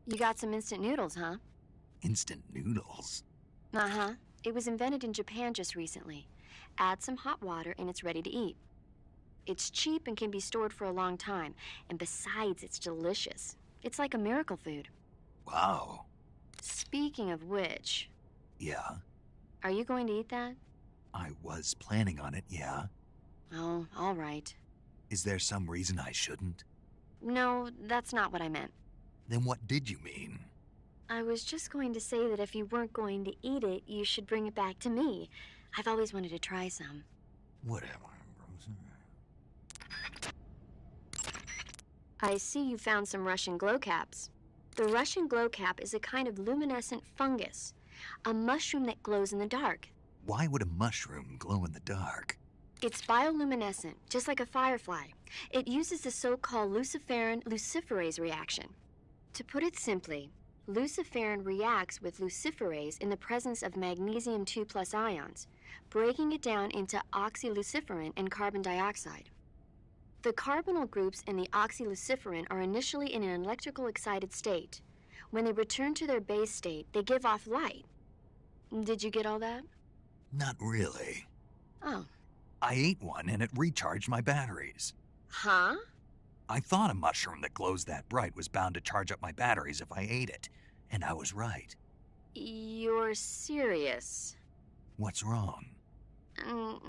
You got some instant noodles, huh? Instant noodles? Uh-huh. It was invented in Japan just recently. Add some hot water and it's ready to eat. It's cheap and can be stored for a long time. And besides, it's delicious. It's like a miracle food. Wow. Speaking of which... Yeah? Are you going to eat that? I was planning on it, yeah. Oh, all right. Is there some reason I shouldn't? No, that's not what I meant. Then what did you mean? I was just going to say that if you weren't going to eat it, you should bring it back to me. I've always wanted to try some. Whatever. I see you found some Russian glow caps. The Russian glow cap is a kind of luminescent fungus, a mushroom that glows in the dark. Why would a mushroom glow in the dark? It's bioluminescent, just like a firefly. It uses the so-called luciferin-luciferase reaction. To put it simply, luciferin reacts with luciferase in the presence of magnesium 2+ ions, breaking it down into oxyluciferin and carbon dioxide. The carbonyl groups in the oxyluciferin are initially in an electrical excited state. When they return to their base state, they give off light. Did you get all that? Not really. Oh. I ate one and it recharged my batteries. Huh? I thought a mushroom that glows that bright was bound to charge up my batteries if I ate it, and I was right. You're serious? What's wrong?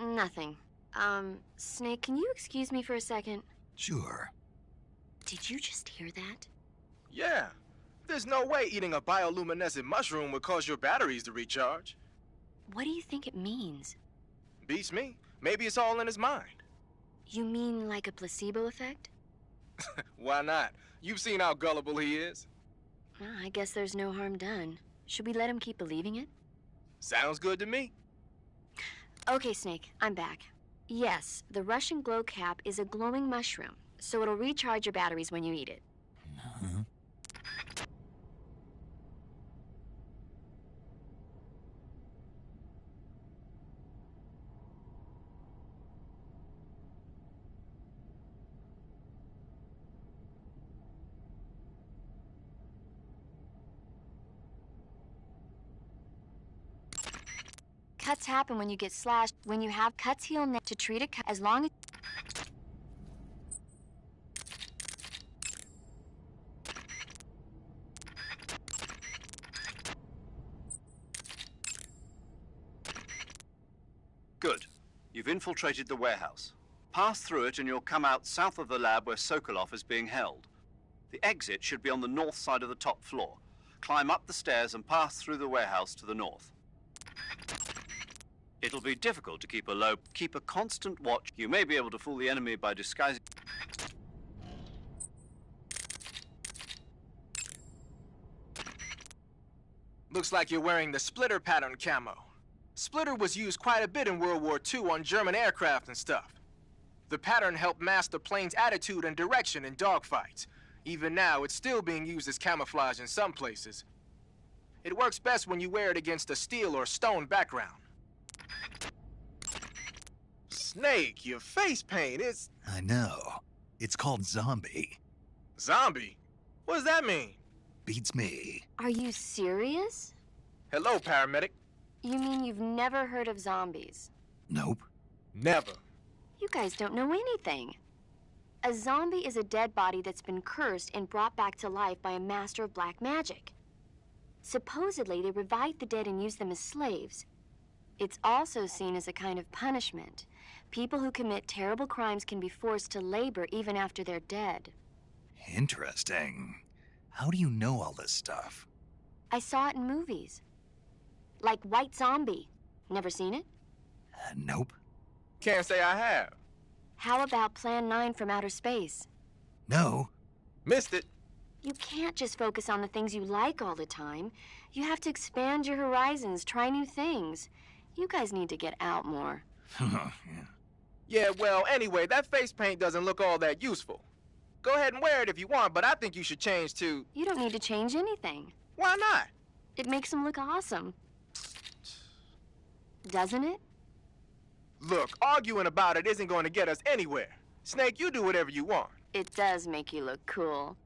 Nothing. Snake, can you excuse me for a second? Sure. Did you just hear that? Yeah. There's no way eating a bioluminescent mushroom would cause your batteries to recharge. What do you think it means? Beats me. Maybe it's all in his mind. You mean like a placebo effect? Why not? You've seen how gullible he is. Well, I guess there's no harm done. Should we let him keep believing it? Sounds good to me. Okay, Snake, I'm back. Yes, the Russian glow cap is a glowing mushroom, so it'll recharge your batteries when you eat it. Uh-huh. Cuts happen when you get slashed. When you have cuts heal to treat a cut as long as... Good. You've infiltrated the warehouse. Pass through it and you'll come out south of the lab where Sokolov is being held. The exit should be on the north side of the top floor. Climb up the stairs and pass through the warehouse to the north. It'll be difficult to keep a constant watch. You may be able to fool the enemy by disguising... Looks like you're wearing the splitter pattern camo. Splitter was used quite a bit in World War II on German aircraft and stuff. The pattern helped mask the plane's attitude and direction in dogfights. Even now, it's still being used as camouflage in some places. It works best when you wear it against a steel or stone background. Snake, your face paint is... I know. It's called zombie. Zombie? What does that mean? Beats me. Are you serious? Hello, paramedic. You mean you've never heard of zombies? Nope. Never. You guys don't know anything. A zombie is a dead body that's been cursed and brought back to life by a master of black magic. Supposedly, they revive the dead and use them as slaves. It's also seen as a kind of punishment. People who commit terrible crimes can be forced to labor even after they're dead. Interesting. How do you know all this stuff? I saw it in movies. Like White Zombie. Never seen it? Nope. Can't say I have. How about Plan 9 from Outer Space? No. Missed it. You can't just focus on the things you like all the time. You have to expand your horizons, try new things. You guys need to get out more. Yeah. Yeah, well, anyway, that face paint doesn't look all that useful. Go ahead and wear it if you want, but I think you should change to... You don't need to change anything. Why not? It makes them look awesome. Doesn't it? Look, arguing about it isn't going to get us anywhere. Snake, you do whatever you want. It does make you look cool.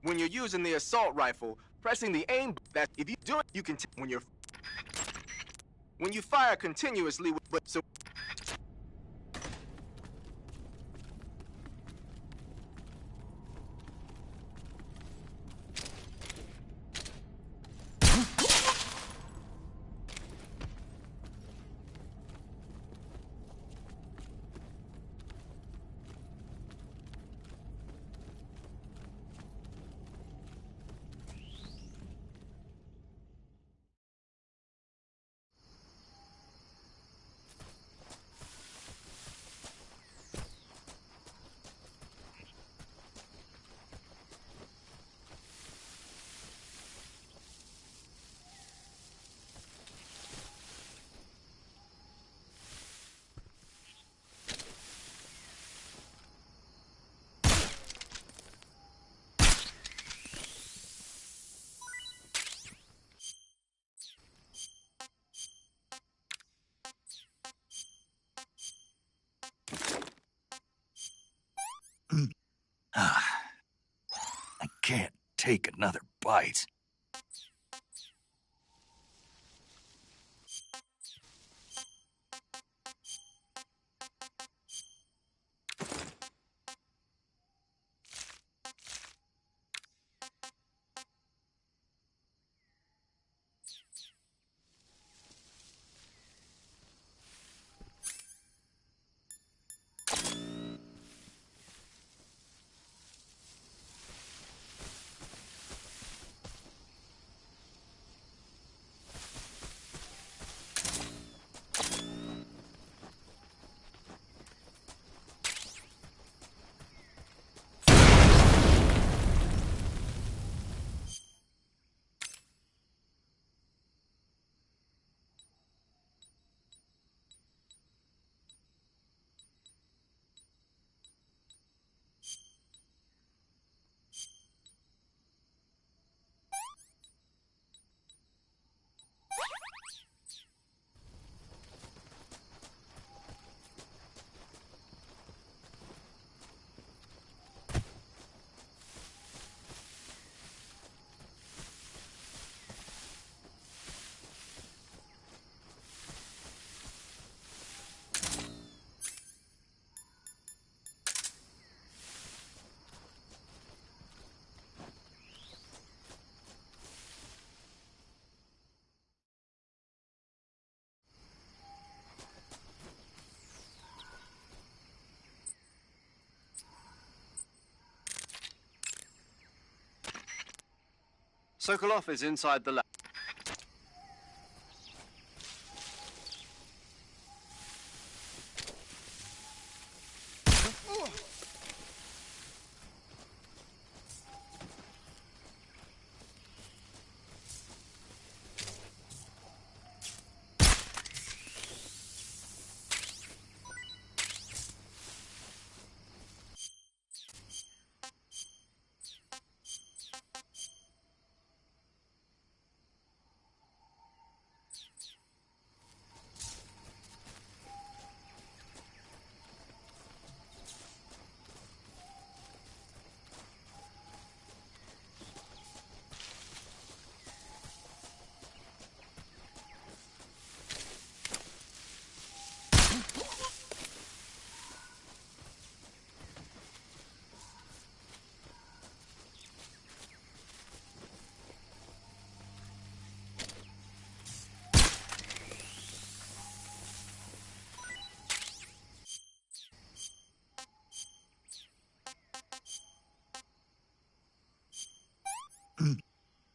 When you're using the assault rifle, pressing the aim, that if you do it, you can when you fire continuously, but so Ah, I can't take another bite. Sokolov is inside the lab.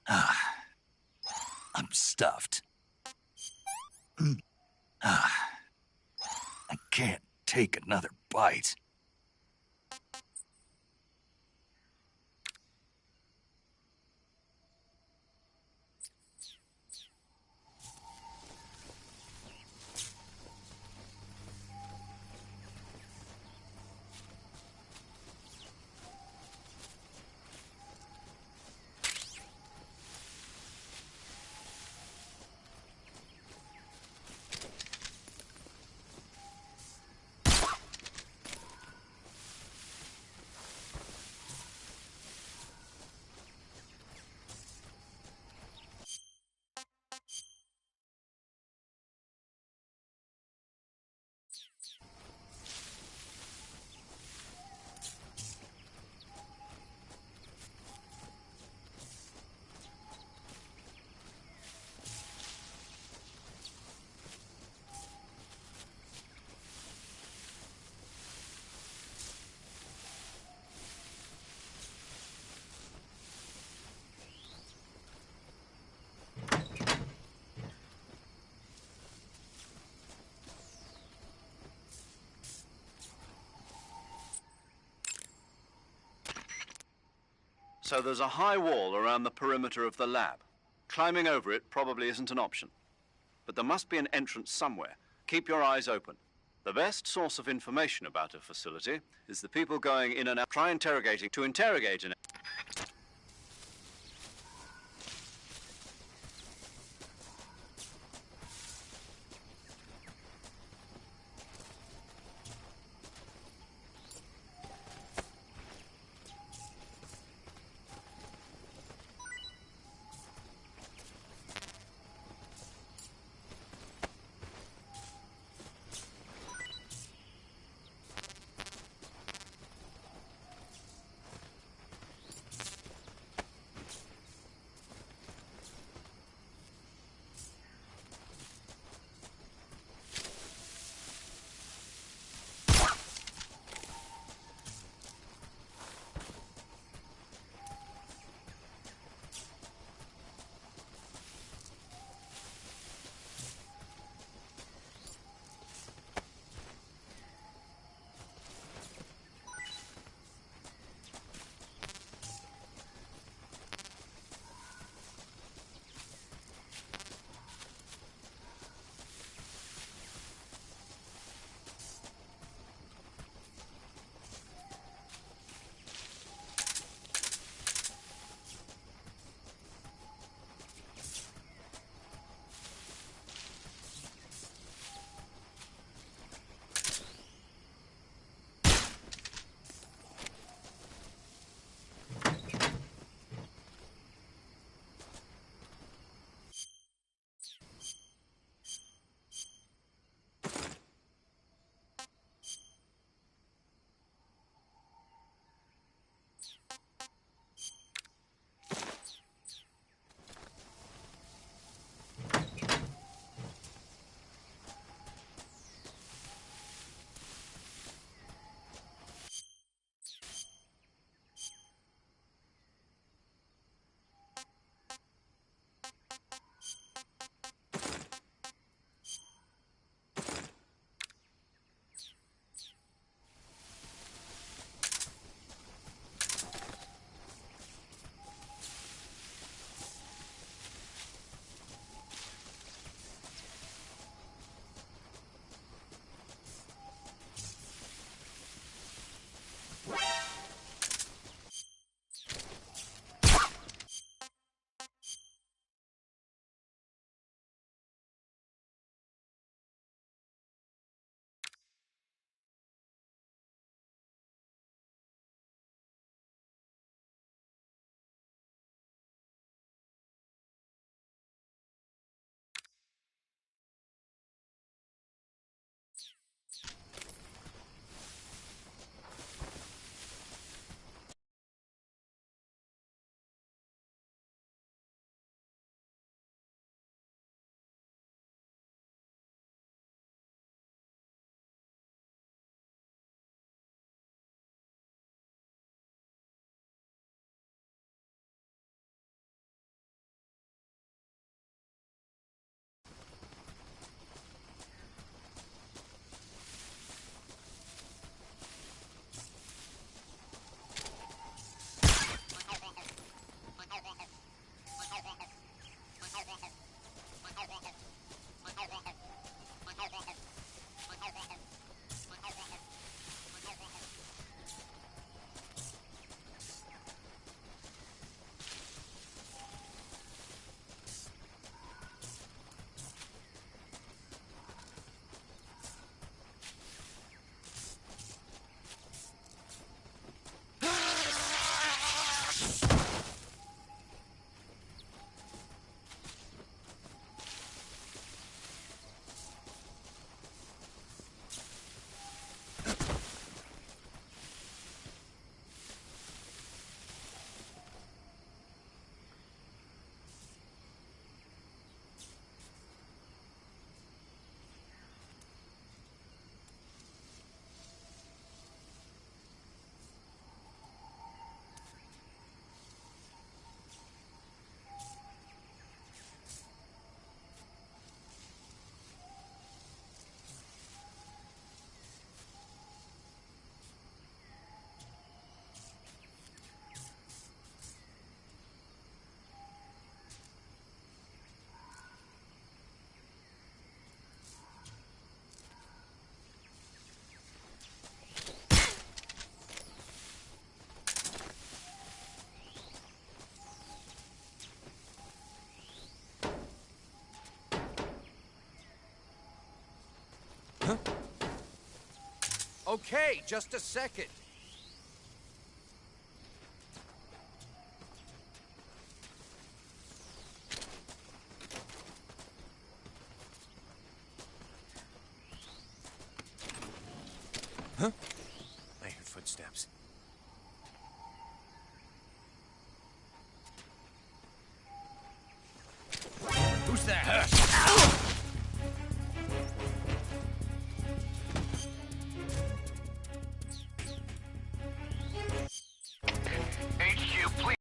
Ah, I'm stuffed. Ah, I can't take another bite. So there's a high wall around the perimeter of the lab. Climbing over it probably isn't an option. But there must be an entrance somewhere. Keep your eyes open. The best source of information about a facility is the people going in and out. Try interrogating to interrogate an... Okay, just a second. Huh? I heard footsteps. Who's that? HQ, please.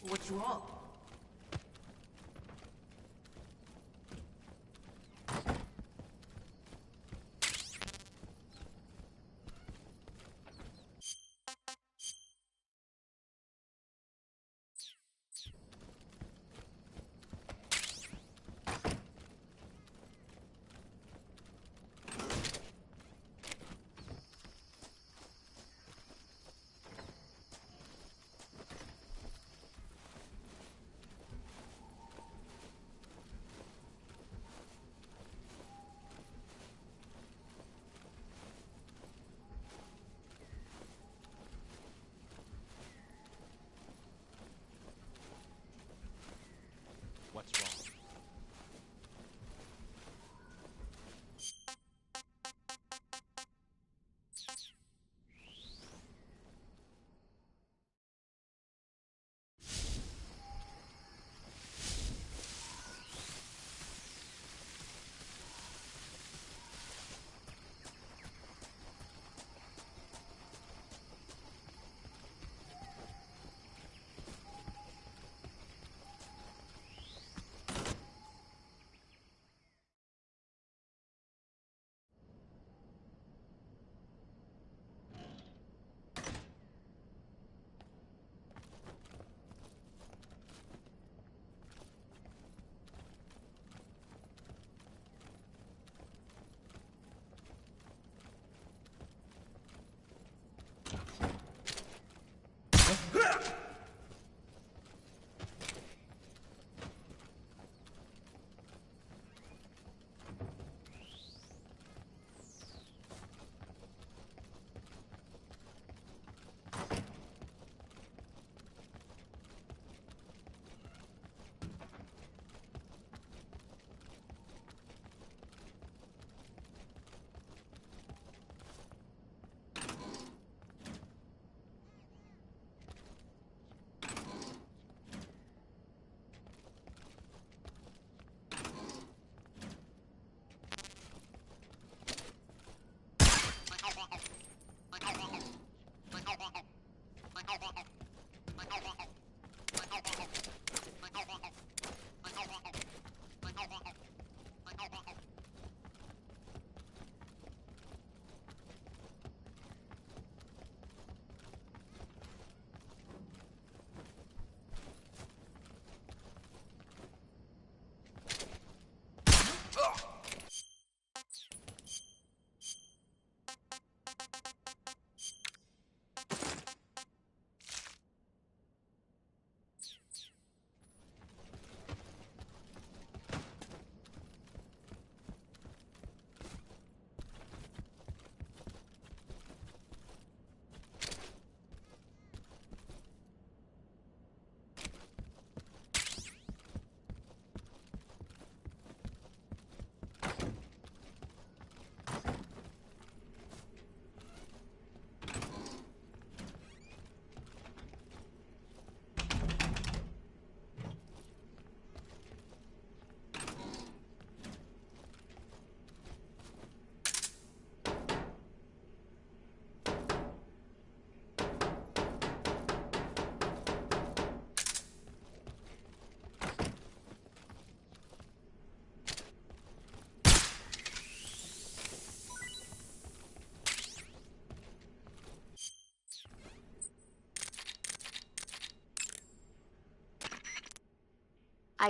What's wrong?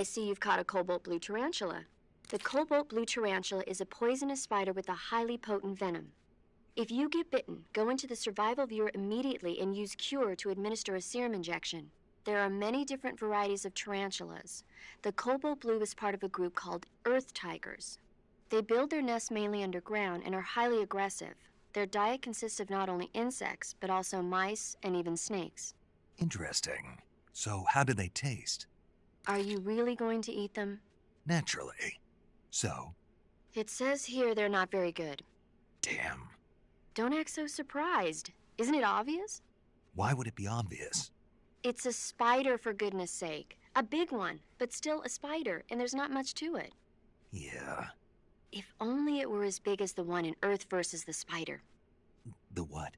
I see you've caught a cobalt blue tarantula. The cobalt blue tarantula is a poisonous spider with a highly potent venom. If you get bitten, go into the survival viewer immediately and use Cure to administer a serum injection. There are many different varieties of tarantulas. The cobalt blue is part of a group called earth tigers. They build their nests mainly underground and are highly aggressive. Their diet consists of not only insects, but also mice and even snakes. Interesting. So how do they taste? Are you really going to eat them? Naturally. So? It says here they're not very good. Damn. Don't act so surprised. Isn't it obvious? Why would it be obvious? It's a spider, for goodness sake. A big one, but still a spider, and there's not much to it. Yeah. If only it were as big as the one in Earth versus the Spider. The what?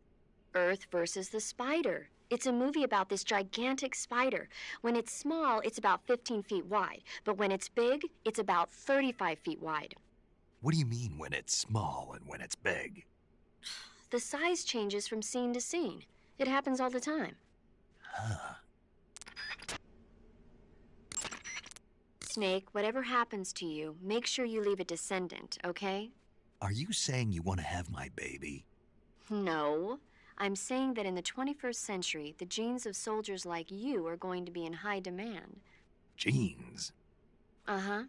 Earth versus the Spider. It's a movie about this gigantic spider. When it's small, it's about 15 feet wide. But when it's big, it's about 35 feet wide. What do you mean when it's small and when it's big? The size changes from scene to scene. It happens all the time. Huh. Snake, whatever happens to you, make sure you leave a descendant, okay? Are you saying you want to have my baby? No. I'm saying that in the 21st century, the genes of soldiers like you are going to be in high demand. Genes? Uh-huh.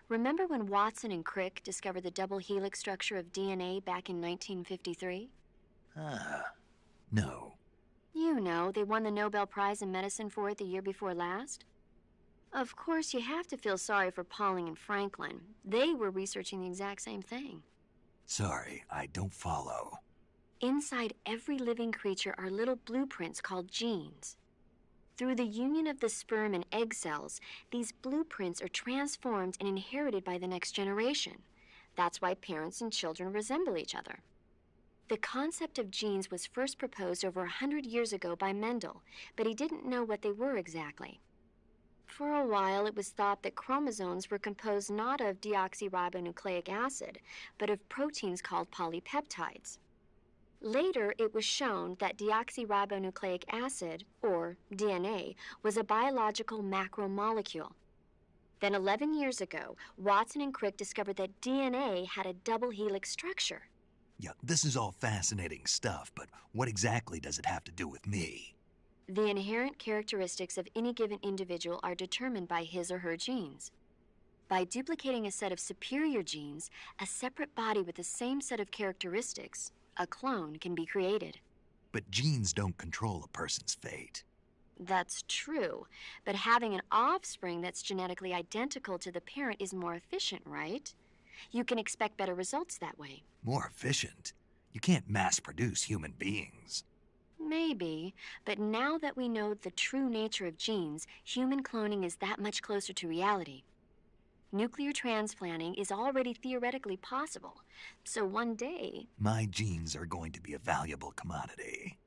Remember when Watson and Crick discovered the double helix structure of DNA back in 1953? No. You know, they won the Nobel Prize in Medicine for it the year before last. Of course, you have to feel sorry for Pauling and Franklin. They were researching the exact same thing. Sorry, I don't follow. Inside every living creature are little blueprints called genes. Through the union of the sperm and egg cells, these blueprints are transformed and inherited by the next generation. That's why parents and children resemble each other. The concept of genes was first proposed over 100 years ago by Mendel, but he didn't know what they were exactly. For a while, it was thought that chromosomes were composed not of deoxyribonucleic acid, but of proteins called polypeptides. Later, it was shown that deoxyribonucleic acid, or DNA, was a biological macromolecule. Then 11 years ago, Watson and Crick discovered that DNA had a double helix structure. Yeah, this is all fascinating stuff, but what exactly does it have to do with me? The inherent characteristics of any given individual are determined by his or her genes. By duplicating a set of superior genes, a separate body with the same set of characteristics, a clone, can be created. But genes don't control a person's fate. That's true, but having an offspring that's genetically identical to the parent is more efficient, right? You can expect better results that way. More efficient? You can't mass-produce human beings. Maybe, but now that we know the true nature of genes, human cloning is that much closer to reality. Nuclear transplanting is already theoretically possible, so one day... My genes are going to be a valuable commodity.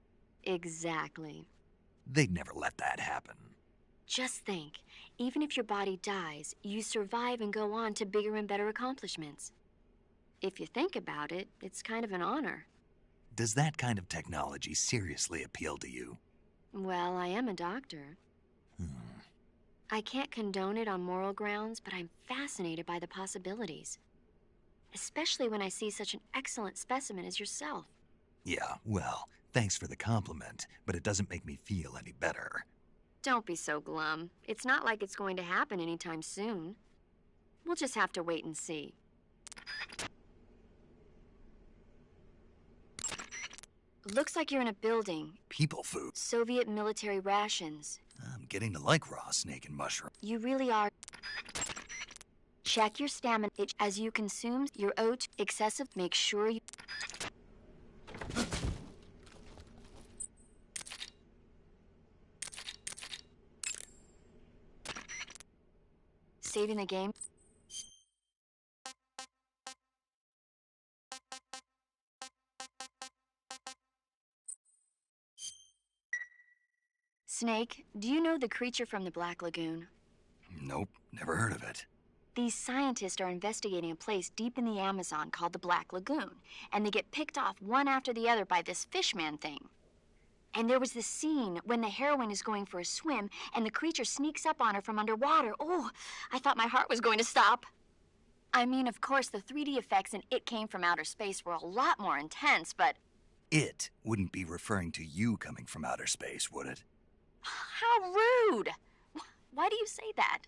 Exactly. They'd never let that happen. Just think, even if your body dies, you survive and go on to bigger and better accomplishments. If you think about it, it's kind of an honor. Does that kind of technology seriously appeal to you? Well, I am a doctor. I can't condone it on moral grounds, but I'm fascinated by the possibilities. Especially when I see such an excellent specimen as yourself. Yeah, well, thanks for the compliment, but it doesn't make me feel any better. Don't be so glum. It's not like it's going to happen anytime soon. We'll just have to wait and see. Looks like you're in a building. People food. Soviet military rations. I'm getting to like raw snake and mushroom. You really are. Check your stamina as you consume your oat excessive. Make sure you... Saving the game. Snake, do you know the creature from the Black Lagoon? Nope, never heard of it. These scientists are investigating a place deep in the Amazon called the Black Lagoon, and they get picked off one after the other by this fishman thing. And there was this scene when the heroine is going for a swim and the creature sneaks up on her from underwater. Oh, I thought my heart was going to stop. I mean, of course, the 3D effects in It Came from Outer Space were a lot more intense, but... It wouldn't be referring to you coming from outer space, would it? How rude! Why do you say that?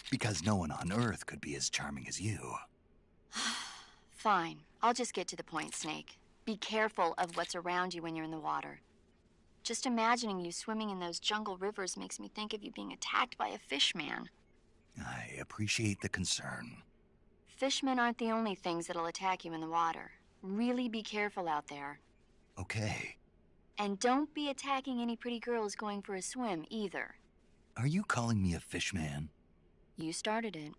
Because no one on Earth could be as charming as you. Fine. I'll just get to the point, Snake. Be careful of what's around you when you're in the water. Just imagining you swimming in those jungle rivers makes me think of you being attacked by a fishman. I appreciate the concern. Fishmen aren't the only things that'll attack you in the water. Really be careful out there. Okay. And don't be attacking any pretty girls going for a swim, either. Are you calling me a fishman? You started it.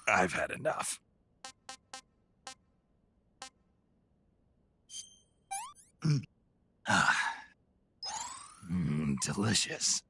I've had enough. Delicious.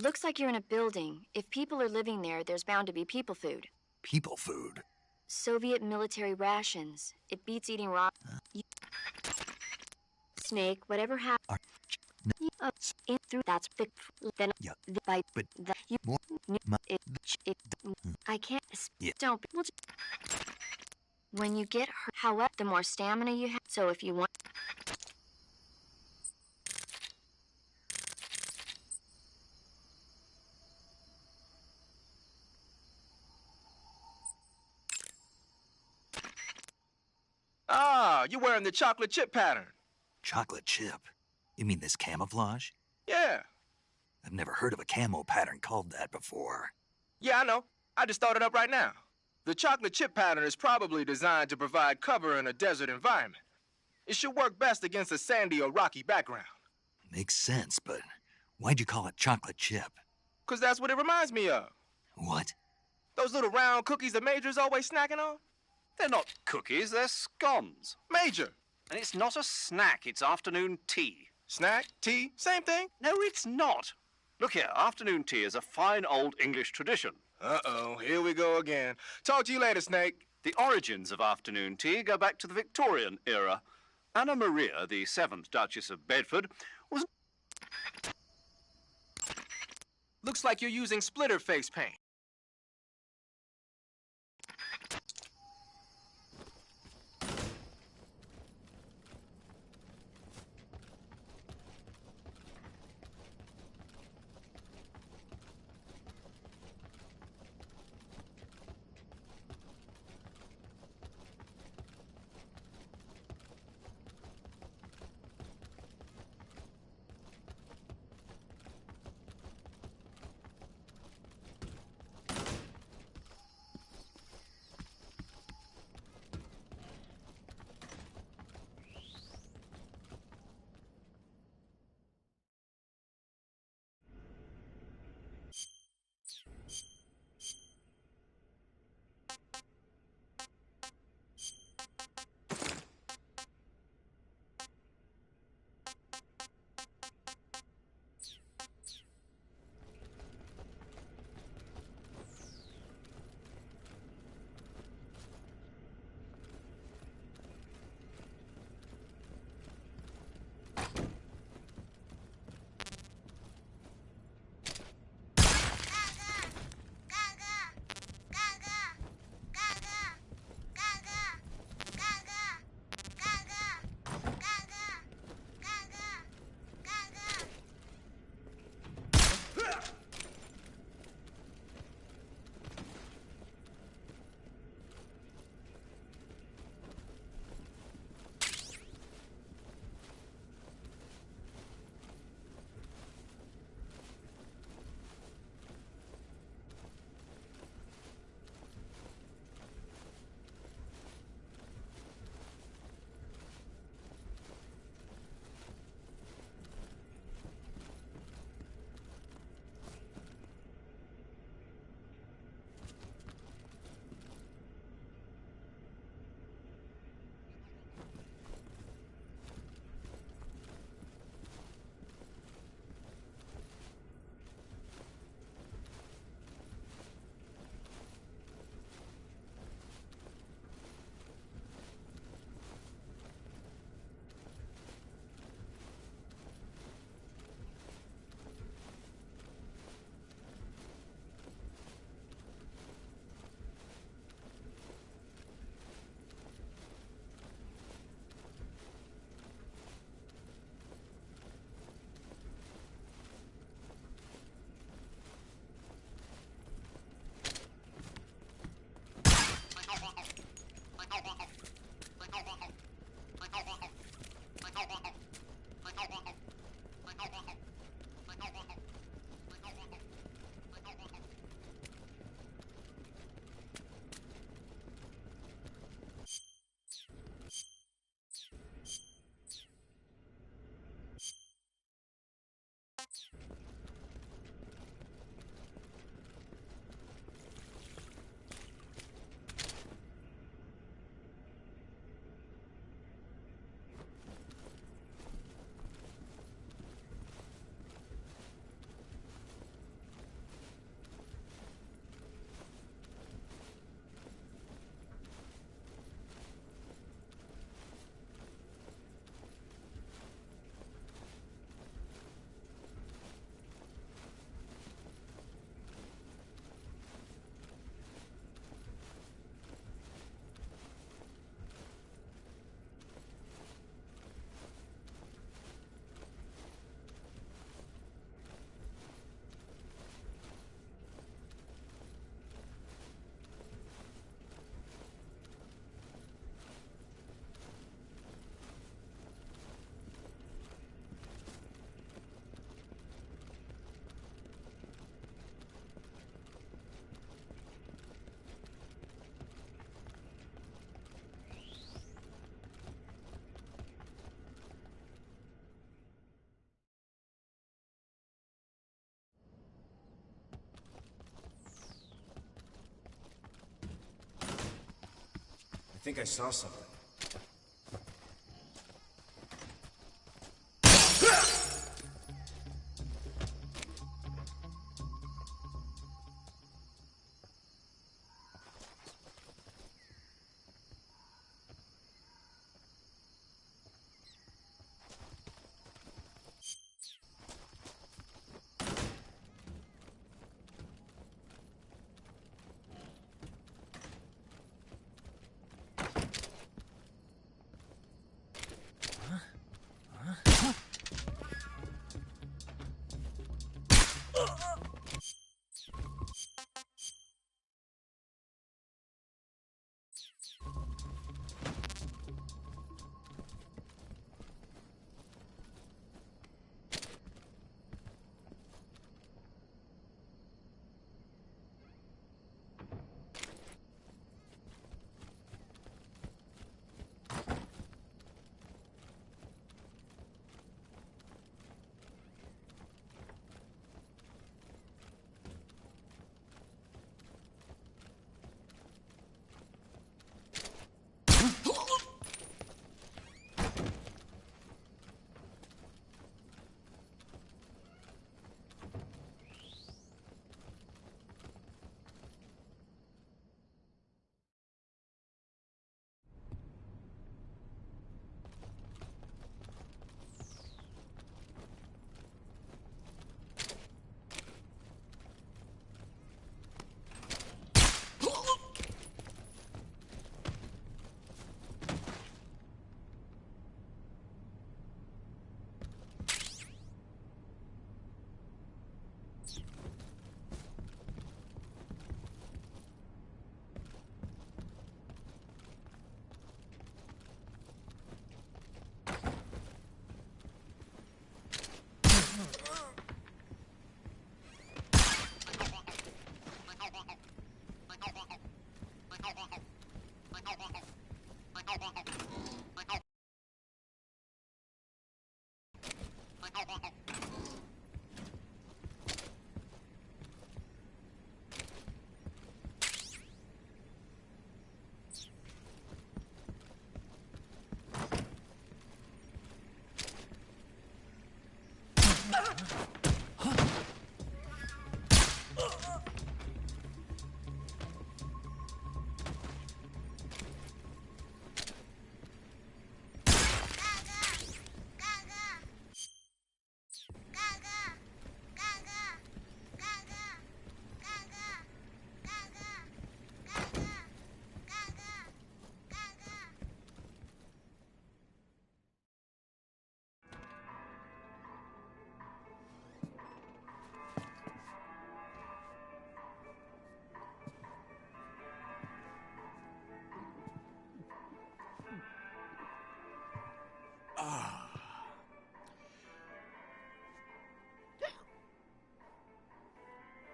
Looks like you're in a building. If people are living there, there's bound to be people food. People food. Soviet military rations. It beats eating raw. Snake, whatever happened. Are- In through that's the then Yeah. the by But the you more. it I can't Yeah. don't when you get hurt, however, the more stamina you have. So if you want. Ah, you're wearing the chocolate chip pattern. Chocolate chip. You mean this camouflage? Yeah. I've never heard of a camo pattern called that before. Yeah, I know. I just thought it up right now. The chocolate chip pattern is probably designed to provide cover in a desert environment. It should work best against a sandy or rocky background. Makes sense, but why'd you call it chocolate chip? 'Cause that's what it reminds me of. What? Those little round cookies the Major's always snacking on? They're not cookies, they're scones. Major! And it's not a snack, it's afternoon tea. Snack, tea, same thing? No, it's not. Look here, afternoon tea is a fine old English tradition. Uh-oh, here we go again. Talk to you later, Snake. The origins of afternoon tea go back to the Victorian era. Anna Maria, the 7th Duchess of Bedford, was... Looks like you're using splitter face paint. think I saw something.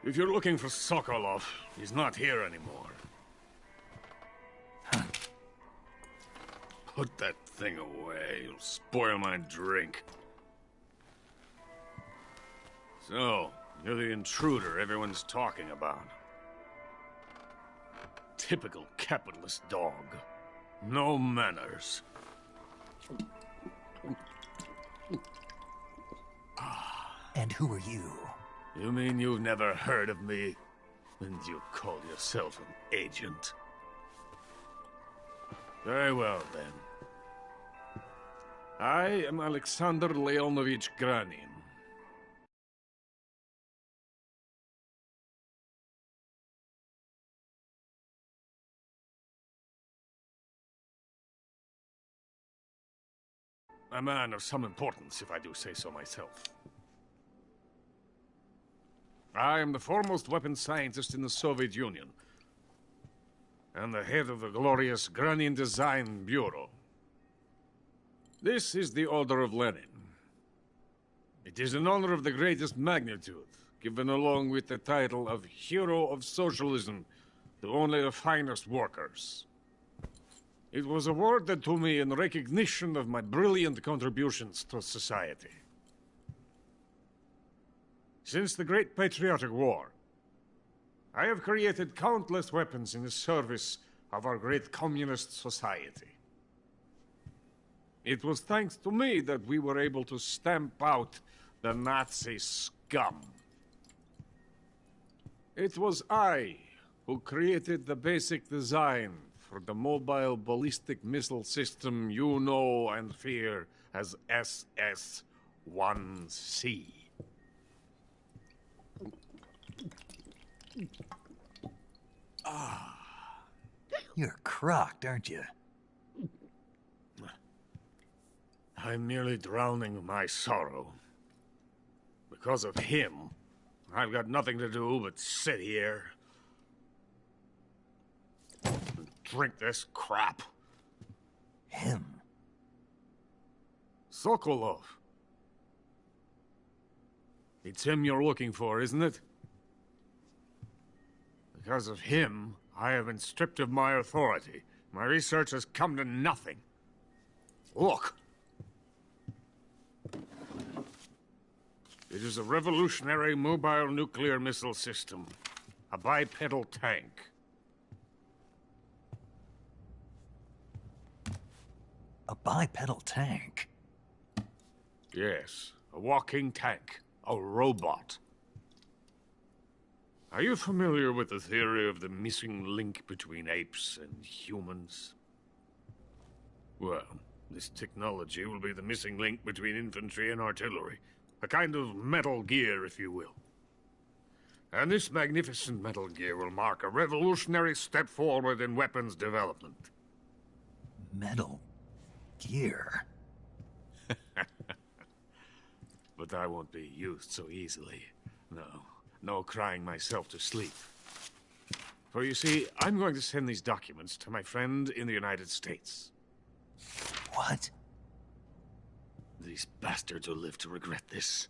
If you're looking for Sokolov, he's not here anymore. Put that thing away. You'll spoil my drink. So, you're the intruder everyone's talking about. Typical capitalist dog. No manners. And who are you? You mean you've never heard of me? And you call yourself an agent? Very well, then. I am Alexander Leonovich Granin. A man of some importance, if I do say so myself. I am the foremost weapons scientist in the Soviet Union, and the head of the glorious Granin Design Bureau. This is the Order of Lenin. It is an honor of the greatest magnitude, given along with the title of Hero of Socialism to only the finest workers. It was awarded to me in recognition of my brilliant contributions to society. Since the Great Patriotic War, I have created countless weapons in the service of our great communist society. It was thanks to me that we were able to stamp out the Nazi scum. It was I who created the basic design for the mobile ballistic missile system you know and fear as SS-1C. You're crocked, aren't you? I'm merely drowning my sorrow. Because of him, I've got nothing to do but sit here and drink this crap. Him? Sokolov. It's him you're looking for, isn't it? Because of him, I have been stripped of my authority. My research has come to nothing. Look. It is a revolutionary mobile nuclear missile system. A bipedal tank. A bipedal tank? Yes, a walking tank. A robot. Are you familiar with the theory of the missing link between apes and humans? Well, this technology will be the missing link between infantry and artillery. A kind of Metal Gear, if you will. And this magnificent Metal Gear will mark a revolutionary step forward in weapons development. Metal Gear? But I won't be used so easily. No crying myself to sleep. For you see, I'm going to send these documents to my friend in the United States. What? These bastards will live to regret this.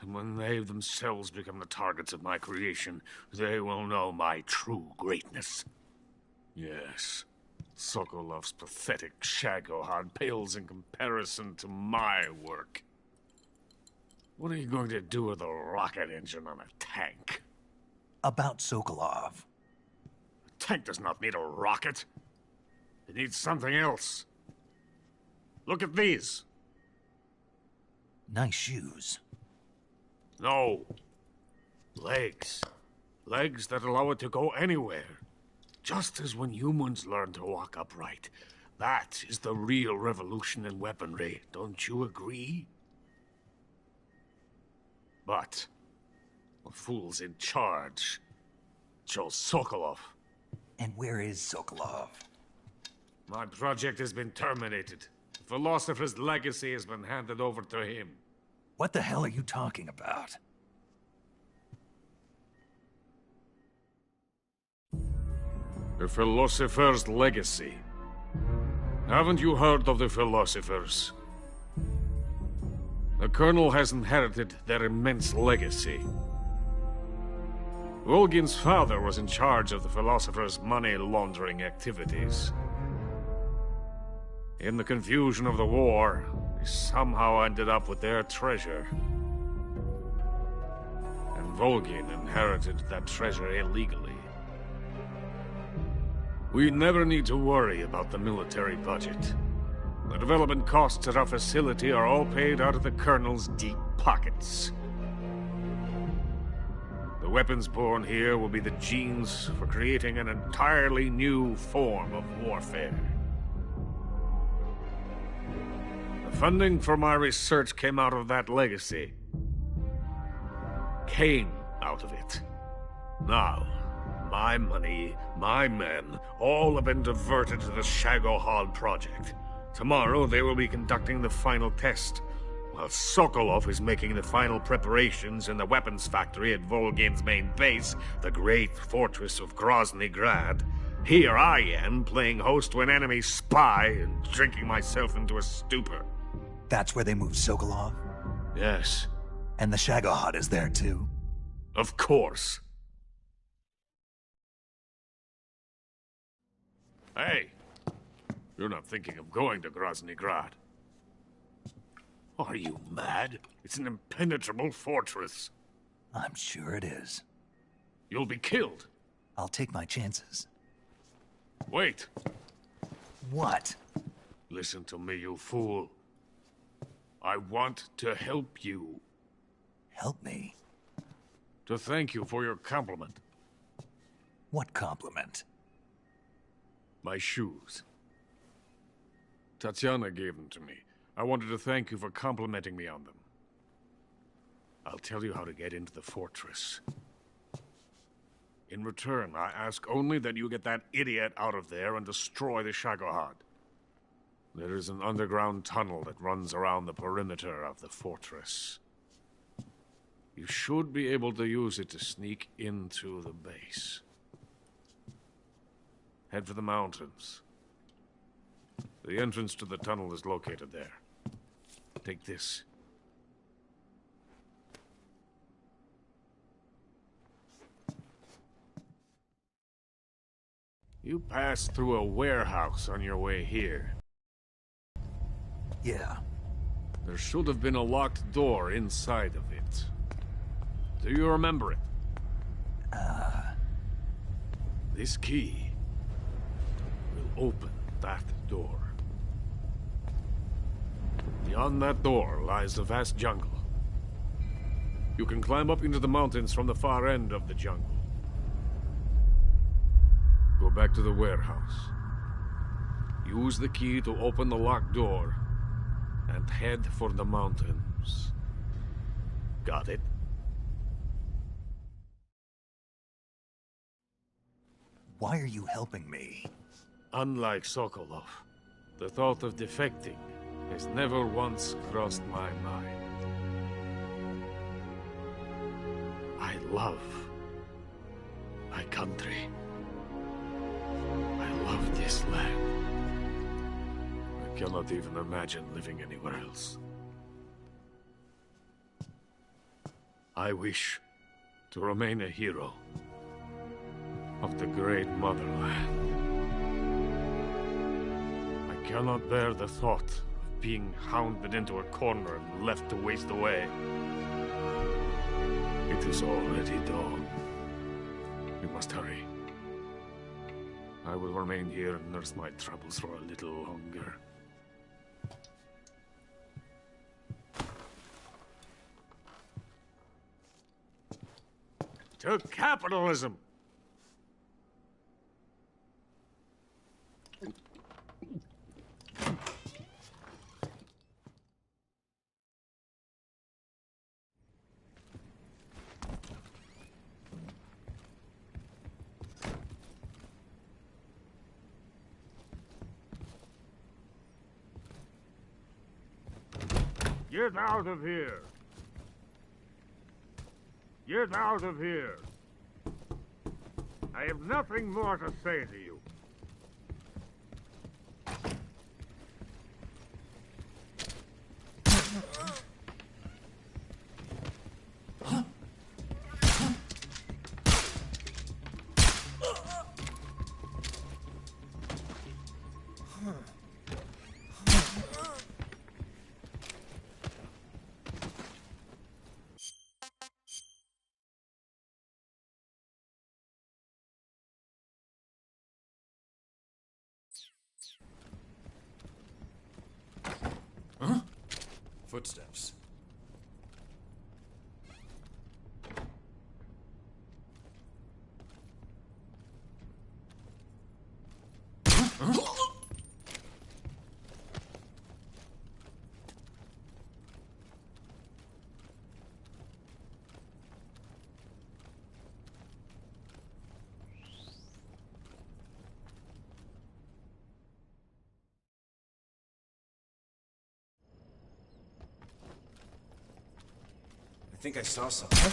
And when they themselves become the targets of my creation, they will know my true greatness. Yes, Sokolov's pathetic Shagohod pales in comparison to my work. What are you going to do with a rocket engine on a tank? About Sokolov. A tank does not need a rocket. It needs something else. Look at these. Nice shoes. No. Legs. Legs that allow it to go anywhere. Just as when humans learn to walk upright. That is the real revolution in weaponry. Don't you agree? But the fool's in charge. Joe Sokolov. And where is Sokolov? My project has been terminated. The philosopher's legacy has been handed over to him. What the hell are you talking about? The philosopher's legacy. Haven't you heard of the philosophers? The Colonel has inherited their immense legacy. Volgin's father was in charge of the philosophers' money laundering activities. In the confusion of the war, they somehow ended up with their treasure. And Volgin inherited that treasure illegally. We never need to worry about the military budget. The development costs at our facility are all paid out of the Colonel's deep pockets. The weapons born here will be the genes for creating an entirely new form of warfare. The funding for my research came out of that legacy. Came out of it. Now, my money, my men, all have been diverted to the Shagohod project. Tomorrow, they will be conducting the final test, while Sokolov is making the final preparations in the weapons factory at Volgin's main base, the great fortress of Grozny Grad. Here I am, playing host to an enemy spy and drinking myself into a stupor. That's where they moved Sokolov? Yes. And the Shagohod is there, too? Of course. Hey! You're not thinking of going to Grozny Grad. Are you mad? It's an impenetrable fortress. I'm sure it is. You'll be killed. I'll take my chances. Wait! What? Listen to me, you fool. I want to help you. Help me? To thank you for your compliment. What compliment? My shoes. Tatiana gave them to me. I wanted to thank you for complimenting me on them. I'll tell you how to get into the fortress. In return, I ask only that you get that idiot out of there and destroy the Shagohod. There is an underground tunnel that runs around the perimeter of the fortress. You should be able to use it to sneak into the base. Head for the mountains. The entrance to the tunnel is located there. Take this. You passed through a warehouse on your way here. Yeah. There should have been a locked door inside of it. Do you remember it? This key will open that door. Beyond that door lies a vast jungle. You can climb up into the mountains from the far end of the jungle. Go back to the warehouse. Use the key to open the locked door, and head for the mountains. Got it? Why are you helping me? Unlike Sokolov, the thought of defecting has never once crossed my mind. I love my country. I love this land. I cannot even imagine living anywhere else. I wish to remain a hero of the great motherland. I cannot bear the thought of being hounded into a corner and left to waste away. It is already dawn. We must hurry. I will remain here and nurse my troubles for a little longer. To capitalism! Get out of here! Get out of here! I have nothing more to say to you. Footsteps. I think I saw something.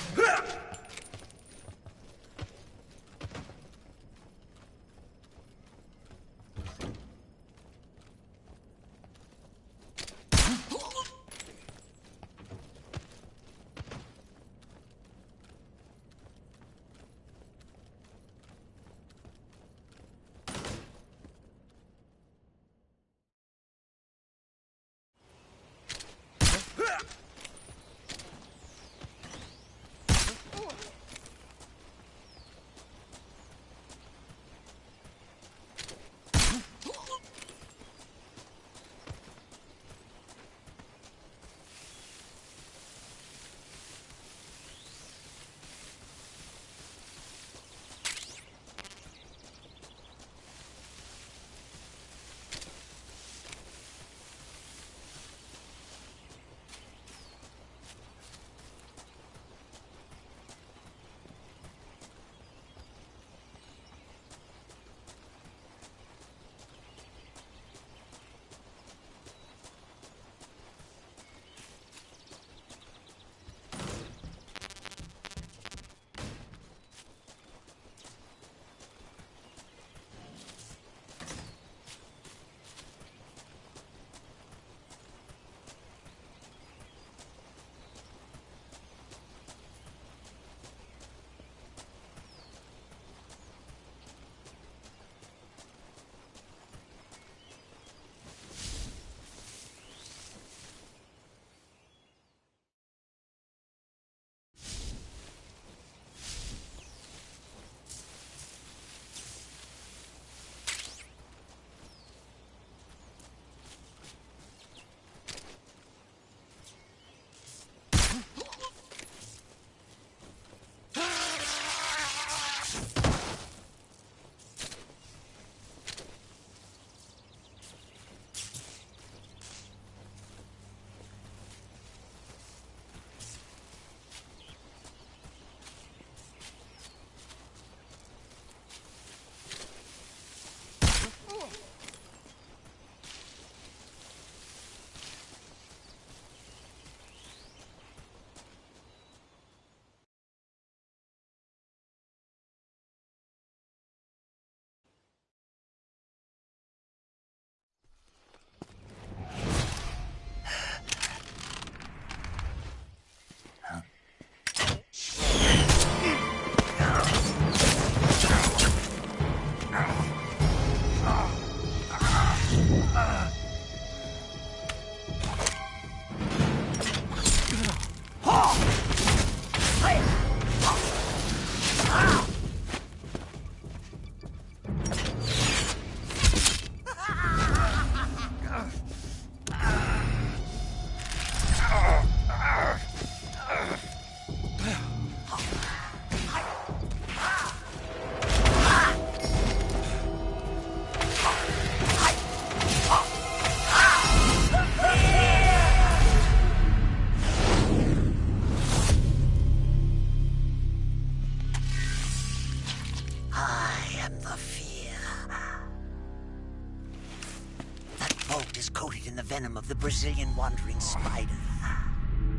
venom of the Brazilian wandering spider.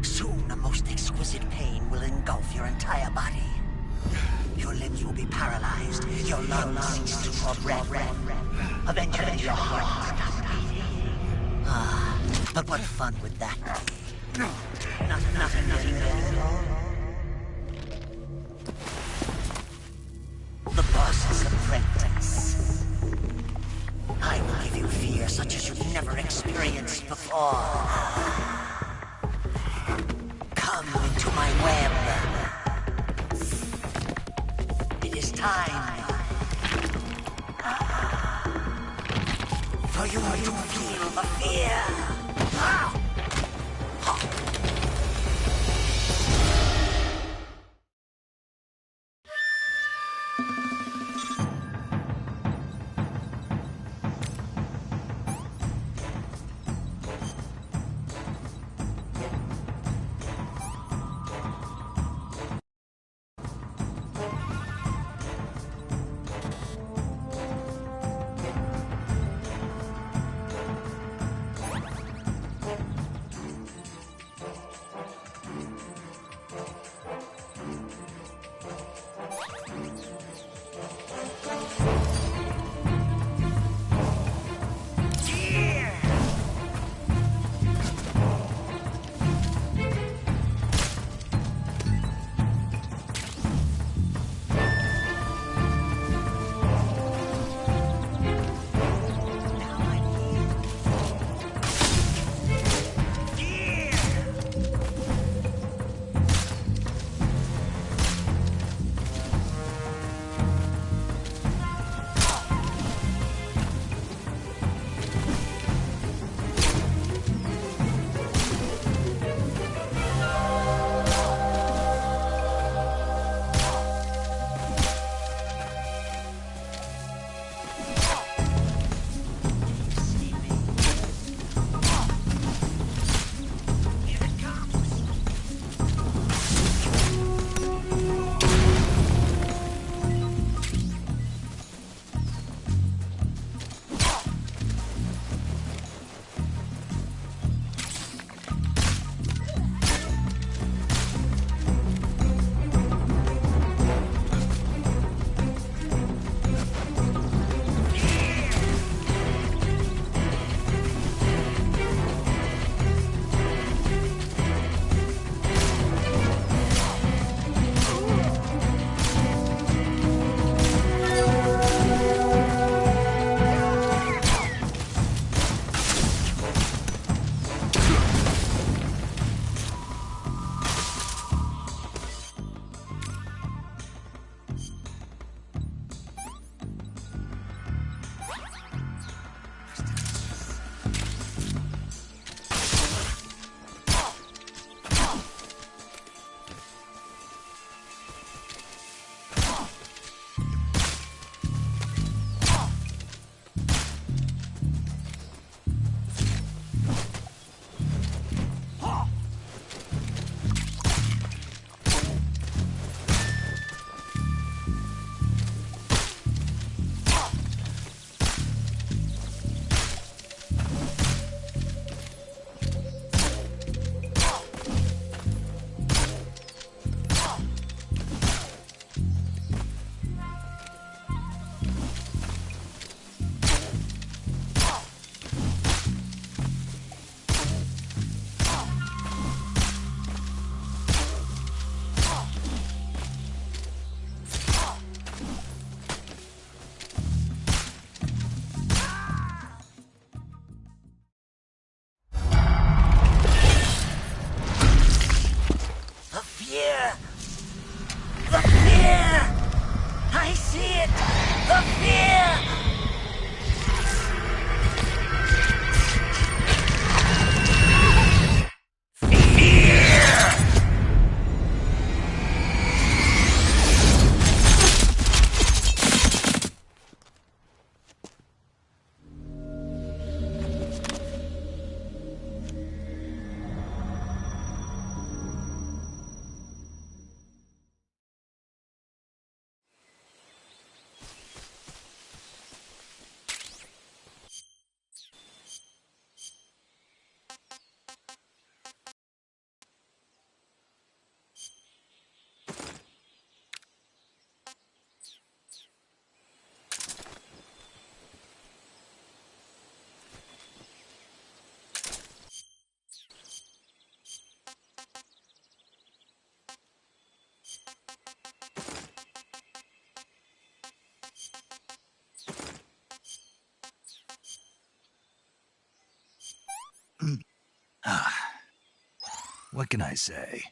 Soon, a most exquisite pain will engulf your entire body. Your limbs will be paralyzed, your lungs cease to draw breath. Eventually, your heart will stop beating. Ah, but what fun would that be? Nothing The boss's apprentice. I will give you fear such as you've never experienced before. Come into my web. It is time for you to feel the fear. What can I say?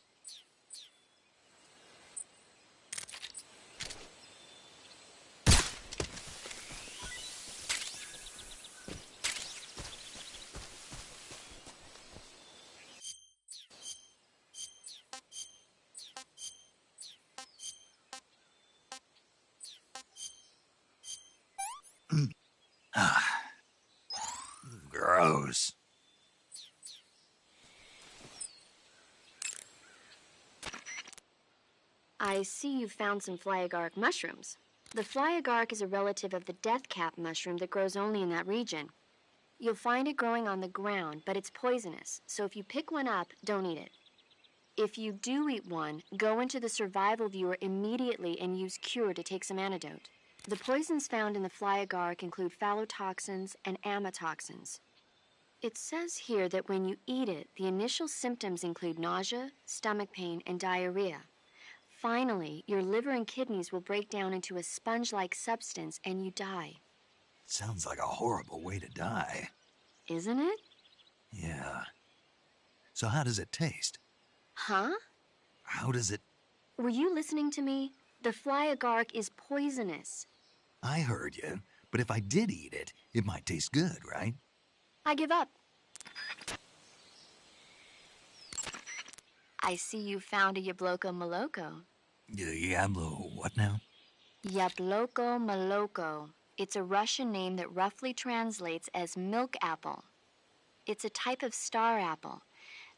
Gross. I see you've found some flyagaric mushrooms. The flyagaric is a relative of the deathcap mushroom that grows only in that region. You'll find it growing on the ground, but it's poisonous, so if you pick one up, don't eat it. If you do eat one, go into the survival viewer immediately and use Cure to take some antidote. The poisons found in the flyagaric include phallotoxins and amatoxins. It says here that when you eat it, the initial symptoms include nausea, stomach pain, and diarrhea. Finally, your liver and kidneys will break down into a sponge-like substance and you die. Sounds like a horrible way to die. Isn't it? Yeah. So how does it taste? Huh? How does it... Were you listening to me? The flyagaric is poisonous. I heard you, but if I did eat it, it might taste good, right? I give up. I see you found a Yabloko Maloko. Diablo, what now? Yabloko Maloko. It's a Russian name that roughly translates as milk apple. It's a type of star apple.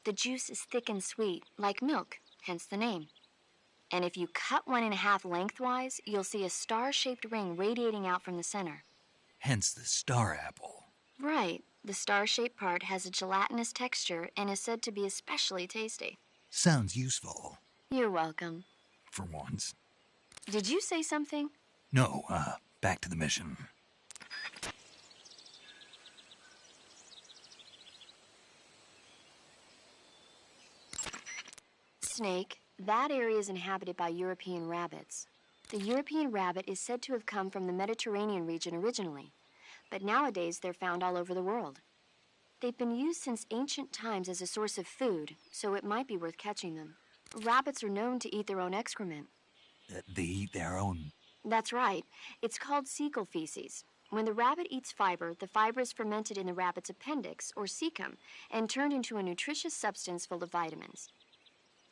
The juice is thick and sweet, like milk, hence the name. And if you cut one in half lengthwise, you'll see a star-shaped ring radiating out from the center. Hence the star apple. Right. The star-shaped part has a gelatinous texture and is said to be especially tasty. Sounds useful. You're welcome. For once. Did you say something? No, back to the mission. Snake, that area is inhabited by European rabbits. The European rabbit is said to have come from the Mediterranean region originally, but nowadays they're found all over the world. They've been used since ancient times as a source of food, so it might be worth catching them. Rabbits are known to eat their own excrement. They eat their own... That's right. It's called cecal feces. When the rabbit eats fiber, the fiber is fermented in the rabbit's appendix, or cecum, and turned into a nutritious substance full of vitamins.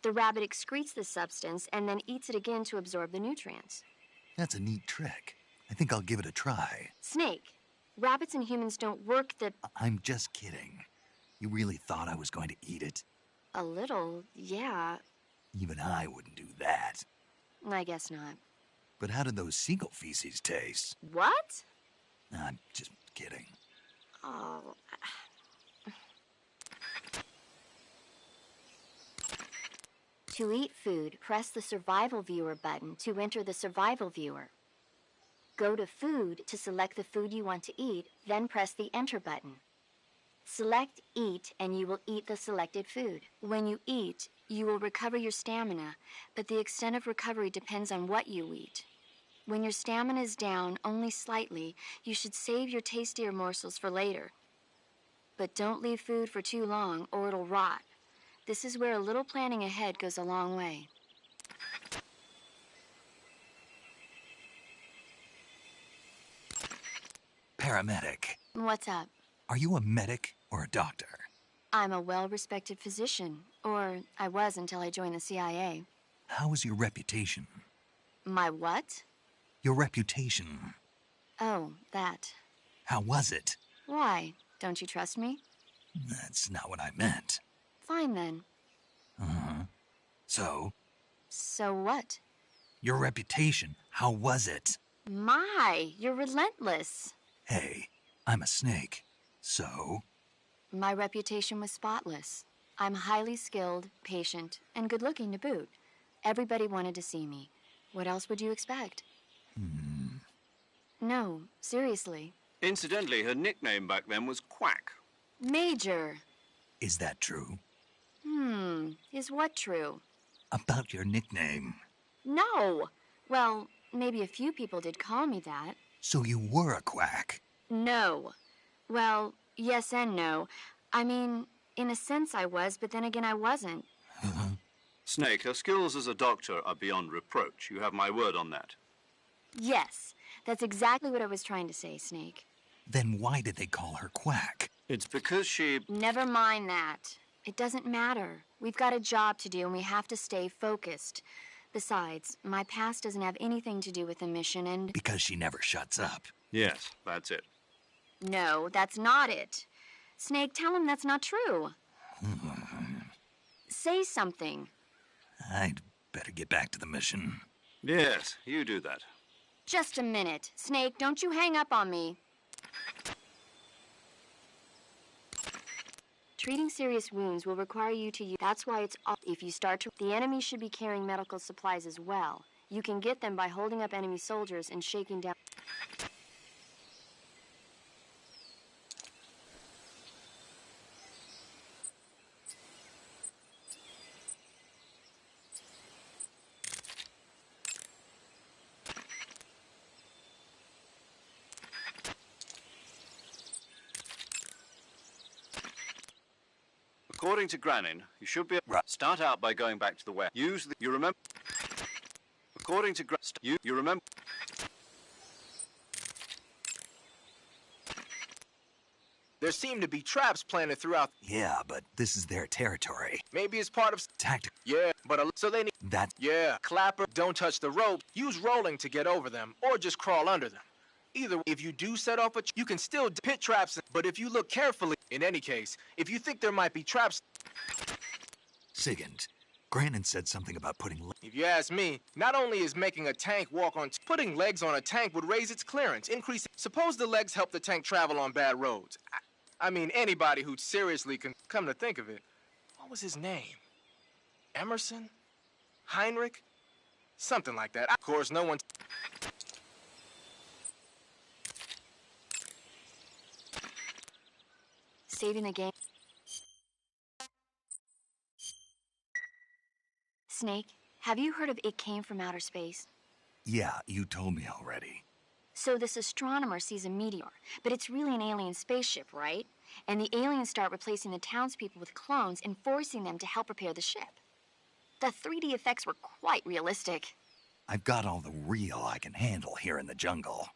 The rabbit excretes this substance and then eats it again to absorb the nutrients. That's a neat trick. I think I'll give it a try. Snake, rabbits and humans don't work the... I'm just kidding. You really thought I was going to eat it? A little, yeah. Even I wouldn't do that. I guess not. But how did those seagull feces taste? What? I'm just kidding. Oh... To eat food, press the Survival Viewer button to enter the Survival Viewer. Go to Food to select the food you want to eat, then press the Enter button. Select Eat and you will eat the selected food. When you eat, you will recover your stamina, but the extent of recovery depends on what you eat. When your stamina is down only slightly, you should save your tastier morsels for later. But don't leave food for too long or it'll rot. This is where a little planning ahead goes a long way. Paramedic. What's up? Are you a medic or a doctor? I'm a well-respected physician, or I was until I joined the CIA. How is your reputation? My what? Your reputation. Oh, that. How was it? Why? Don't you trust me? That's not what I meant. Fine then. Uh-huh. So? So what? Your reputation, how was it? My, you're relentless. Hey, I'm a snake. So? My reputation was spotless. I'm highly skilled, patient, and good-looking to boot. Everybody wanted to see me. What else would you expect? No, seriously. Incidentally, her nickname back then was Quack. Major. Is that true? Is what true? About your nickname. No. Well, maybe a few people did call me that. So you were a quack? No. Well, yes and no. I mean, in a sense I was, but then again I wasn't. Snake, her skills as a doctor are beyond reproach. You have my word on that. Yes, that's exactly what I was trying to say, Snake. Then why did they call her Quack? It's because she... Never mind that. It doesn't matter. We've got a job to do and we have to stay focused. Besides, my past doesn't have anything to do with the mission and... Because she never shuts up. Yes, that's it. No, that's not it. Snake, tell him that's not true. Say something. I'd better get back to the mission. Yes, you do that. Just a minute. Snake, don't you hang up on me. Treating serious wounds will require you to use... That's why it's... If you start to... The enemy should be carrying medical supplies as well. You can get them by holding up enemy soldiers and shaking down... According to Granin, you should be... Right. Start out by going back to the warehouse. Use the... You remember... According to Granin... You remember... There seem to be traps planted throughout. Yeah, but this is their territory. Maybe it's part of... Tactic. Yeah, but so they need... That's... Yeah, Clapper, don't touch the rope. Use rolling to get over them, or just crawl under them. Either, if you do set off you can still pit traps, but if you look carefully, in any case, if you think there might be traps... Sigint, Grannon said something about putting... If you ask me, not only is making a tank walk on... Putting legs on a tank would raise its clearance, increase... Suppose the legs help the tank travel on bad roads. I mean, anybody who seriously can come to think of it. What was his name? Emerson? Heinrich? Something like that. Of course, no one... Saving the game. Snake, have you heard of It Came from Outer Space? Yeah, you told me already. So this astronomer sees a meteor, but it's really an alien spaceship, right? And the aliens start replacing the townspeople with clones and forcing them to help repair the ship. The 3D effects were quite realistic. I've got all the real I can handle here in the jungle.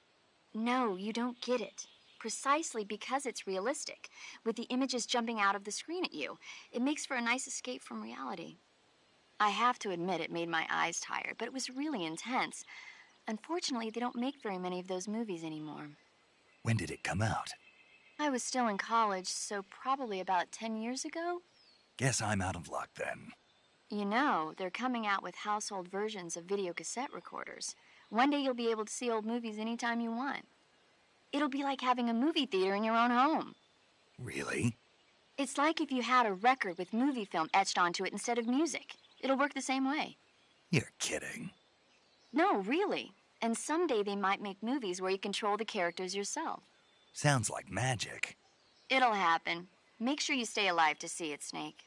No, you don't get it. Precisely because it's realistic, with the images jumping out of the screen at you. It makes for a nice escape from reality. I have to admit it made my eyes tired, but it was really intense. Unfortunately, they don't make very many of those movies anymore. When did it come out? I was still in college, so probably about 10 years ago. Guess I'm out of luck then. You know, they're coming out with household versions of video cassette recorders. One day you'll be able to see old movies anytime you want. It'll be like having a movie theater in your own home. Really? It's like if you had a record with movie film etched onto it instead of music. It'll work the same way. You're kidding. No, really. And someday they might make movies where you control the characters yourself. Sounds like magic. It'll happen. Make sure you stay alive to see it, Snake.